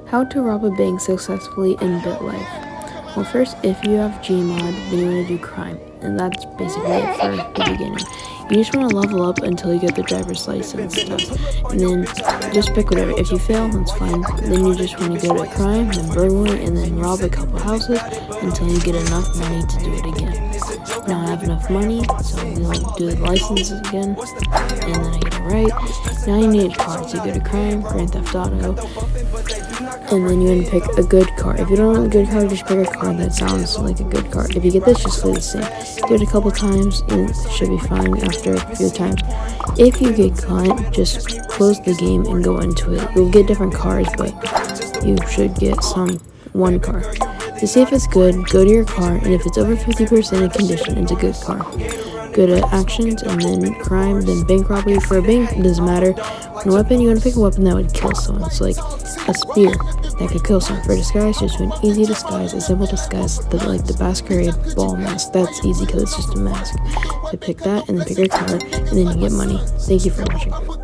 How to rob a bank successfully in BitLife. Well, first, if you have Gmod, then you want to do crime, and that's basically it for the beginning. You just want to level up until you get the driver's license test, and then just pick whatever. If you fail, that's fine. Then you just want to go to crime, then burglary, and then rob a couple houses until you get enough money to do it again. Now I have enough money, so we'll do the license again, and then I get it right. Now you need a car, so you go to crime, Grand Theft Auto, and then you want to pick a good car. If you don't want a good car, just pick a car that sounds like a good car. If you get this, just play the same. Do it a couple times, and it should be fine after a few times. If you get caught, just close the game and go into it. You'll get different cars, but you should get one car. To see if it's good, go to your car, and if it's over 50% in condition, it's a good car. Go to actions, and then crime, then bank robbery. For a bank, it doesn't matter. One weapon, you want to pick a weapon that would kill someone. It's like a spear that could kill someone. For disguise, just do an easy disguise, a simple disguise, like the masquerade ball mask. That's easy because it's just a mask. So pick that, and then pick your color, and then you get money. Thank you for watching.